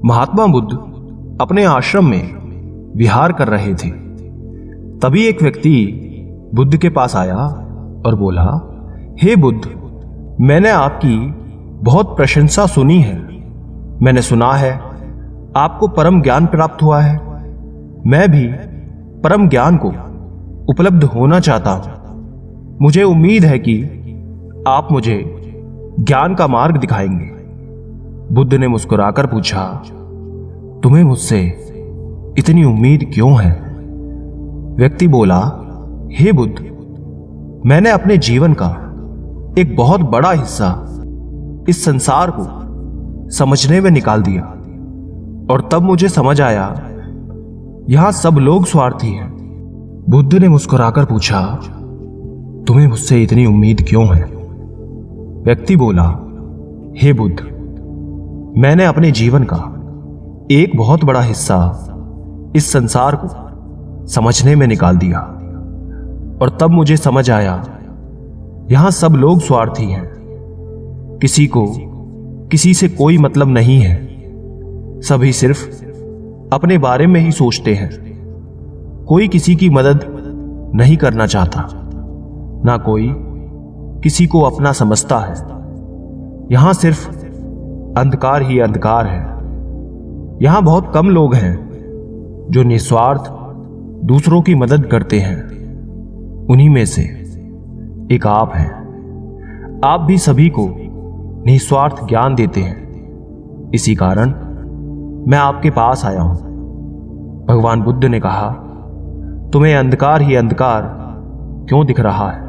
महात्मा बुद्ध अपने आश्रम में विहार कर रहे थे। तभी एक व्यक्ति बुद्ध के पास आया और बोला, हे बुद्ध, मैंने आपकी बहुत प्रशंसा सुनी है। मैंने सुना है आपको परम ज्ञान प्राप्त हुआ है। मैं भी परम ज्ञान को उपलब्ध होना चाहता हूं। मुझे उम्मीद है कि आप मुझे ज्ञान का मार्ग दिखाएंगे। बुद्ध ने मुस्कुराकर पूछा, तुम्हें मुझसे इतनी उम्मीद क्यों है? व्यक्ति बोला, हे बुद्ध, मैंने अपने जीवन का एक बहुत बड़ा हिस्सा इस संसार को समझने में निकाल दिया और तब मुझे समझ आया यहां सब लोग स्वार्थी हैं। बुद्ध ने मुस्कुराकर पूछा, तुम्हें मुझसे इतनी उम्मीद क्यों है? व्यक्ति बोला, हे बुद्ध, मैंने अपने जीवन का एक बहुत बड़ा हिस्सा इस संसार को समझने में निकाल दिया और तब मुझे समझ आया यहां सब लोग स्वार्थी हैं। किसी को किसी से कोई मतलब नहीं है। सभी सिर्फ अपने बारे में ही सोचते हैं। कोई किसी की मदद नहीं करना चाहता, ना कोई किसी को अपना समझता है। यहां सिर्फ अंधकार ही अंधकार है। यहां बहुत कम लोग हैं जो निस्वार्थ दूसरों की मदद करते हैं। उन्हीं में से एक आप हैं। आप भी सभी को निस्वार्थ ज्ञान देते हैं। इसी कारण मैं आपके पास आया हूं। भगवान बुद्ध ने कहा, तुम्हें अंधकार ही अंधकार क्यों दिख रहा है?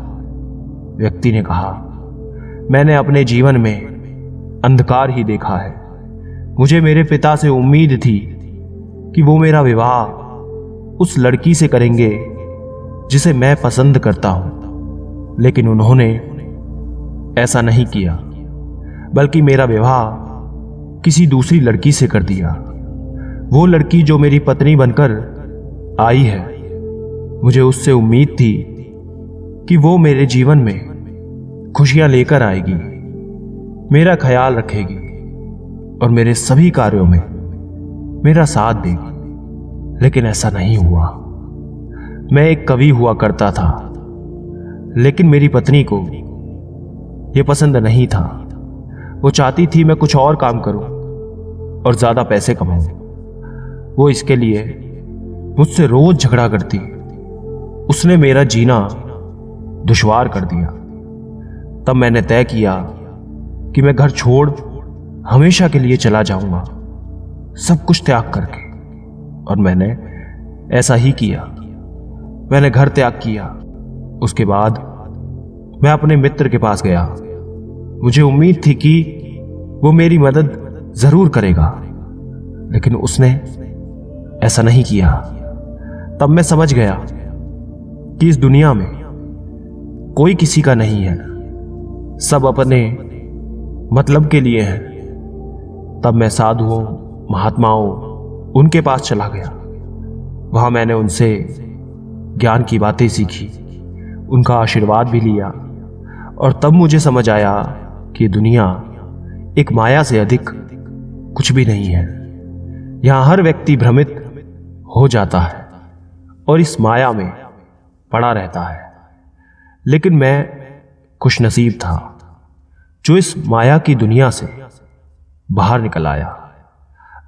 व्यक्ति ने कहा, मैंने अपने जीवन में अंधकार ही देखा है। मुझे मेरे पिता से उम्मीद थी कि वो मेरा विवाह उस लड़की से करेंगे जिसे मैं पसंद करता हूं, लेकिन उन्होंने ऐसा नहीं किया, बल्कि मेरा विवाह किसी दूसरी लड़की से कर दिया। वो लड़की जो मेरी पत्नी बनकर आई है, मुझे उससे उम्मीद थी कि वो मेरे जीवन में खुशियां लेकर आएगी, मेरा ख्याल रखेगी और मेरे सभी कार्यों में मेरा साथ देगी। लेकिन ऐसा नहीं हुआ। मैं एक कवि हुआ करता था, लेकिन मेरी पत्नी को यह पसंद नहीं था। वो चाहती थी मैं कुछ और काम करूं और ज्यादा पैसे कमाऊं। वो इसके लिए मुझसे रोज झगड़ा करती। उसने मेरा जीना दुश्वार कर दिया। तब मैंने तय किया कि मैं घर छोड़ हमेशा के लिए चला जाऊंगा, सब कुछ त्याग करके। और मैंने ऐसा ही किया। मैंने घर त्याग किया। उसके बाद मैं अपने मित्र के पास गया। मुझे उम्मीद थी कि वो मेरी मदद जरूर करेगा, लेकिन उसने ऐसा नहीं किया। तब मैं समझ गया कि इस दुनिया में कोई किसी का नहीं है, सब अपने मतलब के लिए हैं। तब मैं साधुओं, महात्माओं, उनके पास चला गया। वहां मैंने उनसे ज्ञान की बातें सीखी, उनका आशीर्वाद भी लिया और तब मुझे समझ आया कि दुनिया एक माया से अधिक कुछ भी नहीं है। यहां हर व्यक्ति भ्रमित हो जाता है और इस माया में पड़ा रहता है। लेकिन मैं खुशनसीब था जो इस माया की दुनिया से बाहर निकल आया।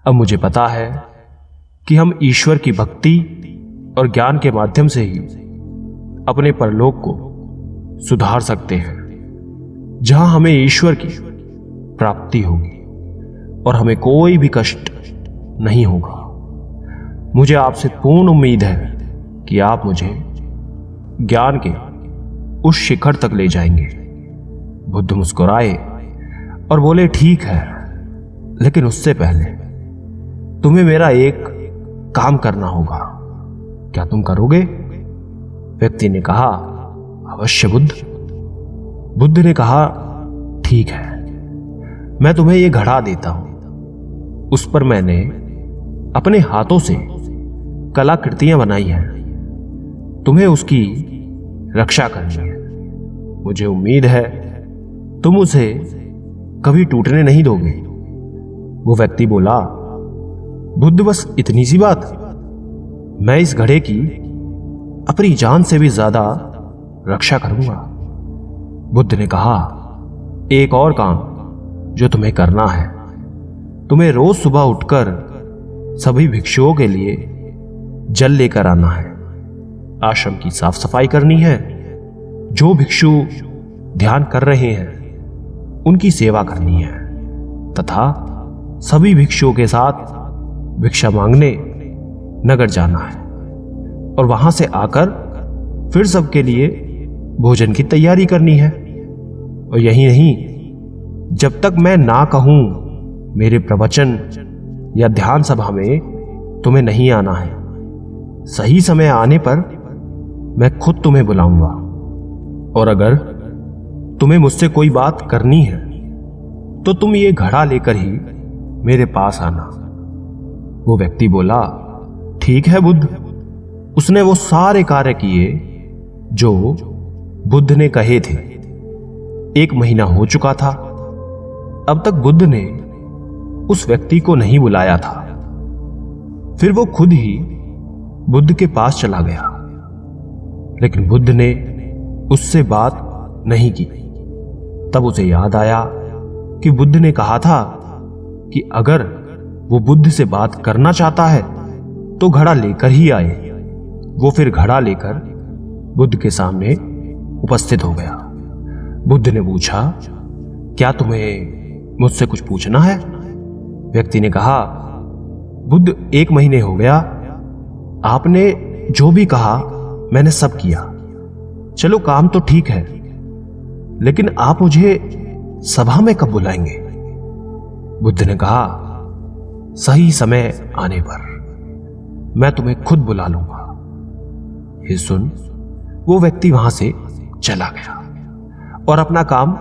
अब मुझे पता है कि हम ईश्वर की भक्ति और ज्ञान के माध्यम से ही अपने परलोक को सुधार सकते हैं, जहां हमें ईश्वर की प्राप्ति होगी और हमें कोई भी कष्ट नहीं होगा। मुझे आपसे पूर्ण उम्मीद है कि आप मुझे ज्ञान के उस शिखर तक ले जाएंगे। बुद्ध मुस्कुराए और बोले, ठीक है, लेकिन उससे पहले तुम्हें मेरा एक काम करना होगा। क्या तुम करोगे? व्यक्ति ने कहा, अवश्य बुद्ध। बुद्ध ने कहा, ठीक है, मैं तुम्हें यह घड़ा देता हूं। उस पर मैंने अपने हाथों से कलाकृतियां बनाई हैं। तुम्हें उसकी रक्षा करनी है। मुझे उम्मीद है तुम उसे कभी टूटने नहीं दोगे। वो व्यक्ति बोला, बुद्ध बस इतनी सी बात? मैं इस घड़े की अपनी जान से भी ज्यादा रक्षा करूंगा। बुद्ध ने कहा, एक और काम जो तुम्हें करना है, तुम्हें रोज सुबह उठकर सभी भिक्षुओं के लिए जल लेकर आना है, आश्रम की साफ सफाई करनी है, जो भिक्षु ध्यान कर रहे हैं उनकी सेवा करनी है, तथा सभी भिक्षुओं के साथ भिक्षा मांगने नगर जाना है और वहां से आकर फिर सबके लिए भोजन की तैयारी करनी है। और यही नहीं, जब तक मैं ना कहूं मेरे प्रवचन या ध्यान सभा में तुम्हें नहीं आना है। सही समय आने पर मैं खुद तुम्हें बुलाऊंगा, और अगर तुम्हें मुझसे कोई बात करनी है तो तुम ये घड़ा लेकर ही मेरे पास आना। वो व्यक्ति बोला, ठीक है बुद्ध। उसने वो सारे कार्य किए जो बुद्ध ने कहे थे। 1 महीना हो चुका था। अब तक बुद्ध ने उस व्यक्ति को नहीं बुलाया था। फिर वो खुद ही बुद्ध के पास चला गया, लेकिन बुद्ध ने उससे बात नहीं की। तब उसे याद आया कि बुद्ध ने कहा था कि अगर वो बुद्ध से बात करना चाहता है तो घड़ा लेकर ही आए। वो फिर घड़ा लेकर बुद्ध के सामने उपस्थित हो गया। बुद्ध ने पूछा, क्या तुम्हें मुझसे कुछ पूछना है? व्यक्ति ने कहा, बुद्ध 1 महीने हो गया, आपने जो भी कहा मैंने सब किया। चलो काम तो ठीक है, लेकिन आप मुझे सभा में कब बुलाएंगे? बुद्ध ने कहा, सही समय आने पर मैं तुम्हें खुद बुला लूंगा। ये सुन वो व्यक्ति वहां से चला गया और अपना काम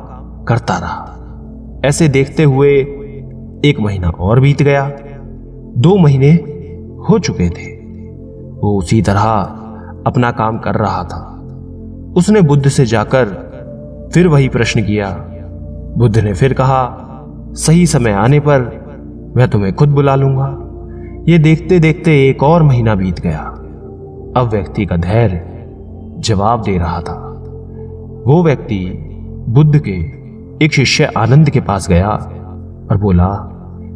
करता रहा। ऐसे देखते हुए 1 महीना और बीत गया। 2 महीने हो चुके थे। वो उसी तरह अपना काम कर रहा था। उसने बुद्ध से जाकर फिर वही प्रश्न किया। बुद्ध ने फिर कहा, सही समय आने पर मैं तुम्हें खुद बुला लूंगा। ये देखते देखते 1 और महीना बीत गया। अब व्यक्ति का धैर्य जवाब दे रहा था। वो व्यक्ति बुद्ध के एक शिष्य आनंद के पास गया और बोला,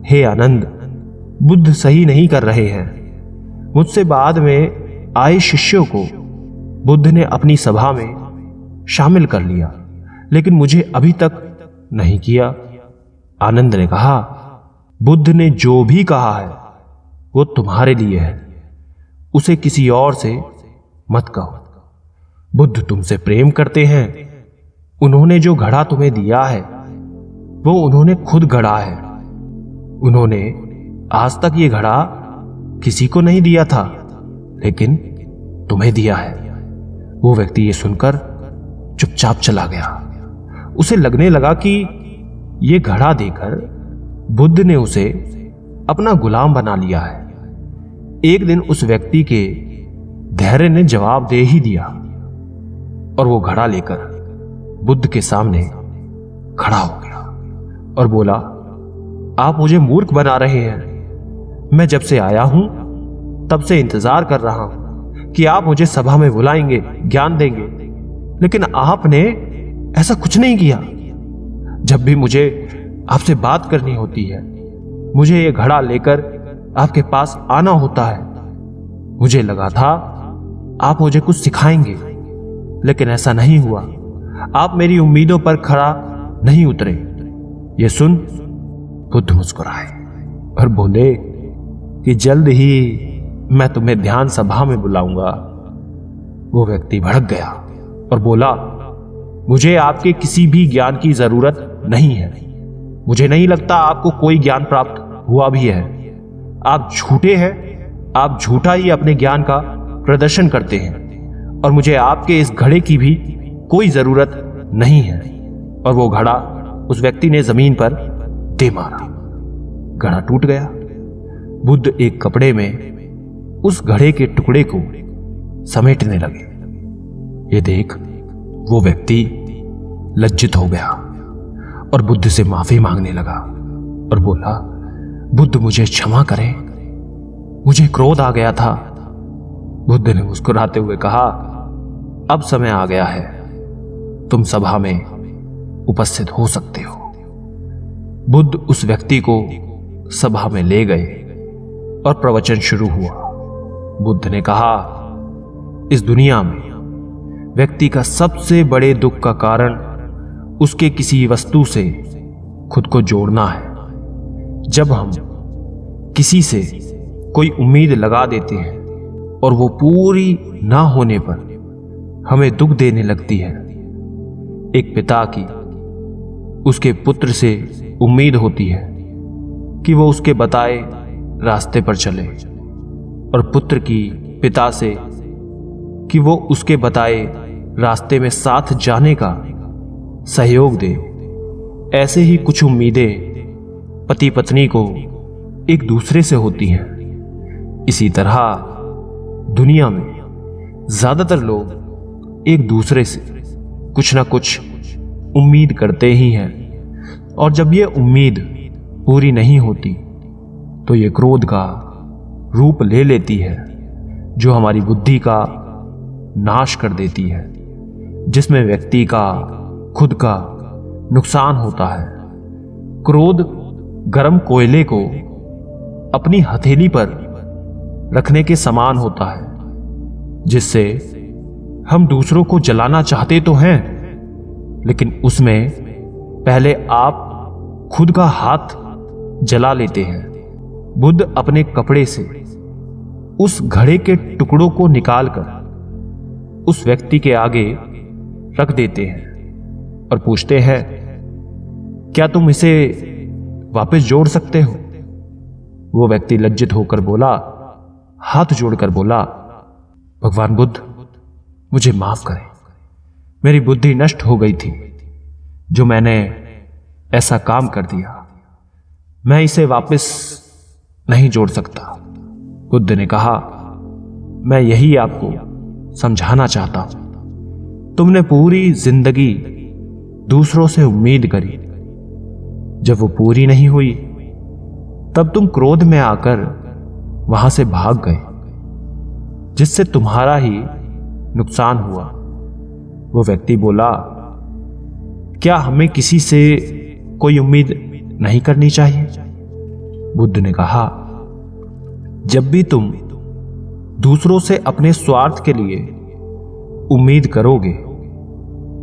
हे आनंद, बुद्ध सही नहीं कर रहे हैं। मुझसे बाद में आए शिष्यों को बुद्ध ने अपनी सभा में शामिल कर लिया, लेकिन मुझे अभी तक नहीं किया। आनंद ने कहा, बुद्ध ने जो भी कहा है वो तुम्हारे लिए है, उसे किसी और से मत कहो। बुद्ध तुमसे प्रेम करते हैं। उन्होंने जो घड़ा तुम्हें दिया है वो उन्होंने खुद गढ़ा है। उन्होंने आज तक ये घड़ा किसी को नहीं दिया था, लेकिन तुम्हें दिया है। वो व्यक्ति ये सुनकर चुपचाप चला गया। उसे लगने लगा कि ये घड़ा देकर बुद्ध ने उसे अपना गुलाम बना लिया है। एक दिन उस व्यक्ति के धैर्य ने जवाब दे ही दिया और वो घड़ा लेकर बुद्ध के सामने खड़ा हो गया और बोला, आप मुझे मूर्ख बना रहे हैं। मैं जब से आया हूं तब से इंतजार कर रहा हूं कि आप मुझे सभा में बुलाएंगे, ज्ञान देंगे, लेकिन आपने ऐसा कुछ नहीं किया। जब भी मुझे आपसे बात करनी होती है, मुझे ये घड़ा लेकर आपके पास आना होता है। मुझे लगा था आप मुझे कुछ सिखाएंगे, लेकिन ऐसा नहीं हुआ। आप मेरी उम्मीदों पर खरा नहीं उतरे। ये सुन बुद्ध मुस्कुराए और बोले कि जल्द ही मैं तुम्हें ध्यान सभा में बुलाऊंगा। वो व्यक्ति भड़क गया और बोला, मुझे आपके किसी भी ज्ञान की जरूरत नहीं है। मुझे नहीं लगता आपको कोई ज्ञान प्राप्त हुआ भी है। आप झूठे हैं। आप झूठा ही अपने ज्ञान का प्रदर्शन करते हैं और मुझे आपके इस घड़े की भी कोई जरूरत नहीं है। और वो घड़ा उस व्यक्ति ने जमीन पर दे मारा। घड़ा टूट गया। बुद्ध एक कपड़े में उस घड़े के टुकड़े को समेटने लगे। ये देख वो व्यक्ति लज्जित हो गया और बुद्ध से माफी मांगने लगा और बोला, बुद्ध मुझे क्षमा करें। मुझे क्रोध आ गया था। बुद्ध ने मुस्कुराते हुए कहा, अब समय आ गया है, तुम सभा में उपस्थित हो सकते हो। बुद्ध उस व्यक्ति को सभा में ले गए और प्रवचन शुरू हुआ। बुद्ध ने कहा, इस दुनिया में व्यक्ति का सबसे बड़े दुख का कारण उसके किसी वस्तु से खुद को जोड़ना है। जब हम किसी से कोई उम्मीद लगा देते हैं और वो पूरी ना होने पर हमें दुख देने लगती है। एक पिता की उसके पुत्र से उम्मीद होती है कि वो उसके बताए रास्ते पर चले, और पुत्र की पिता से कि वो उसके बताए रास्ते में साथ जाने का सहयोग दे। ऐसे ही कुछ उम्मीदें पति पत्नी को एक दूसरे से होती हैं। इसी तरह दुनिया में ज्यादातर लोग एक दूसरे से कुछ ना कुछ उम्मीद करते ही हैं, और जब ये उम्मीद पूरी नहीं होती तो ये क्रोध का रूप ले लेती है, जो हमारी बुद्धि का नाश कर देती है, जिसमें व्यक्ति का खुद का नुकसान होता है। क्रोध गर्म कोयले को अपनी हथेली पर रखने के समान होता है, जिससे हम दूसरों को जलाना चाहते तो हैं, लेकिन उसमें पहले आप खुद का हाथ जला लेते हैं। बुद्ध अपने कपड़े से उस घड़े के टुकड़ों को निकालकर उस व्यक्ति के आगे रख देते हैं और पूछते हैं, क्या तुम इसे वापस जोड़ सकते हो? वो व्यक्ति लज्जित होकर बोला, हाथ जोड़कर बोला, भगवान बुद्ध, मुझे माफ करें, मेरी बुद्धि नष्ट हो गई थी जो मैंने ऐसा काम कर दिया, मैं इसे वापस नहीं जोड़ सकता। बुद्ध ने कहा, मैं यही आपको समझाना चाहता हूं। तुमने पूरी जिंदगी दूसरों से उम्मीद करी, जब वो पूरी नहीं हुई तब तुम क्रोध में आकर वहां से भाग गए, जिससे तुम्हारा ही नुकसान हुआ। वो व्यक्ति बोला, क्या हमें किसी से कोई उम्मीद नहीं करनी चाहिए? बुद्ध ने कहा, जब भी तुम दूसरों से अपने स्वार्थ के लिए उम्मीद करोगे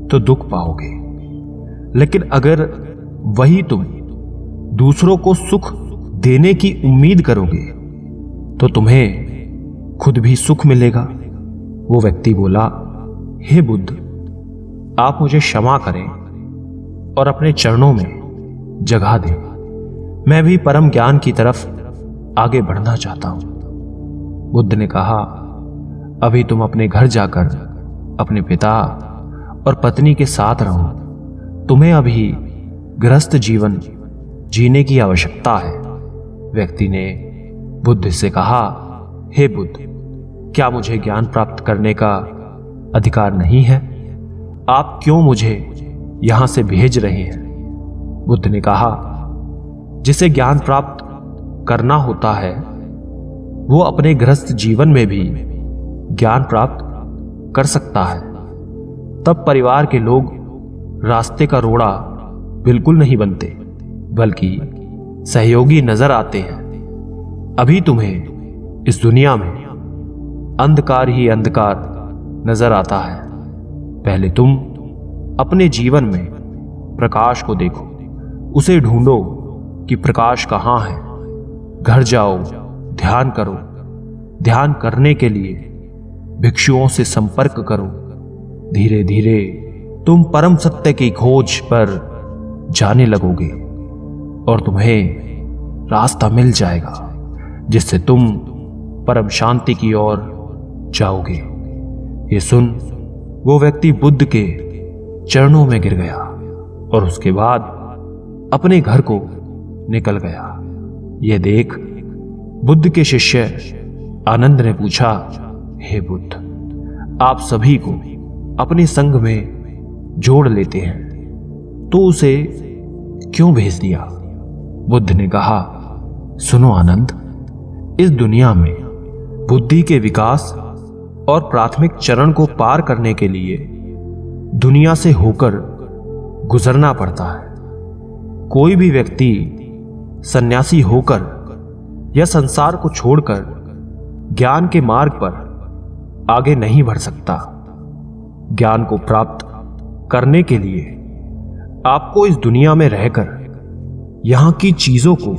तो दुख पाओगे, लेकिन अगर वही तुम दूसरों को सुख देने की उम्मीद करोगे तो तुम्हें खुद भी सुख मिलेगा। वो व्यक्ति बोला, हे बुद्ध, आप मुझे क्षमा करें और अपने चरणों में जगह दें। मैं भी परम ज्ञान की तरफ आगे बढ़ना चाहता हूं। बुद्ध ने कहा, अभी तुम अपने घर जाकर अपने पिता और पत्नी के साथ रहो। तुम्हें अभी गृहस्थ जीवन जीने की आवश्यकता है। व्यक्ति ने बुद्ध से कहा, हे बुद्ध, क्या मुझे ज्ञान प्राप्त करने का अधिकार नहीं है? आप क्यों मुझे यहां से भेज रहे हैं? बुद्ध ने कहा, जिसे ज्ञान प्राप्त करना होता है वो अपने गृहस्थ जीवन में भी ज्ञान प्राप्त कर सकता है। तब परिवार के लोग रास्ते का रोड़ा बिल्कुल नहीं बनते, बल्कि सहयोगी नजर आते हैं। अभी तुम्हें इस दुनिया में अंधकार ही अंधकार नजर आता है। पहले तुम अपने जीवन में प्रकाश को देखो, उसे ढूंढो कि प्रकाश कहां है। घर जाओ, ध्यान करो। ध्यान करने के लिए भिक्षुओं से संपर्क करो। धीरे धीरे तुम परम सत्य की खोज पर जाने लगोगे और तुम्हें रास्ता मिल जाएगा, जिससे तुम परम शांति की ओर जाओगे। ये सुन वो व्यक्ति बुद्ध के चरणों में गिर गया और उसके बाद अपने घर को निकल गया। यह देख बुद्ध के शिष्य आनंद ने पूछा, हे बुद्ध, आप सभी को अपने संग में जोड़ लेते हैं, तो उसे क्यों भेज दिया? बुद्ध ने कहा, सुनो आनंद, इस दुनिया में बुद्धि के विकास और प्राथमिक चरण को पार करने के लिए दुनिया से होकर गुजरना पड़ता है। कोई भी व्यक्ति सन्यासी होकर या संसार को छोड़कर ज्ञान के मार्ग पर आगे नहीं बढ़ सकता। ज्ञान को प्राप्त करने के लिए आपको इस दुनिया में रहकर यहां की चीजों को,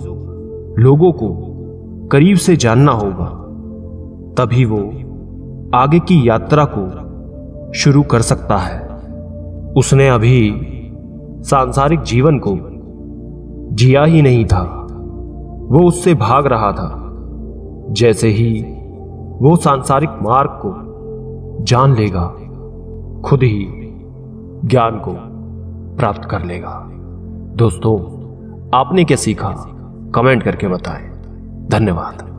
लोगों को करीब से जानना होगा, तभी वो आगे की यात्रा को शुरू कर सकता है। उसने अभी सांसारिक जीवन को जिया ही नहीं था, वो उससे भाग रहा था। जैसे ही वो सांसारिक मार्ग को जान लेगा, खुद ही ज्ञान को प्राप्त कर लेगा। दोस्तों, आपने क्या सीखा कमेंट करके बताएं। धन्यवाद।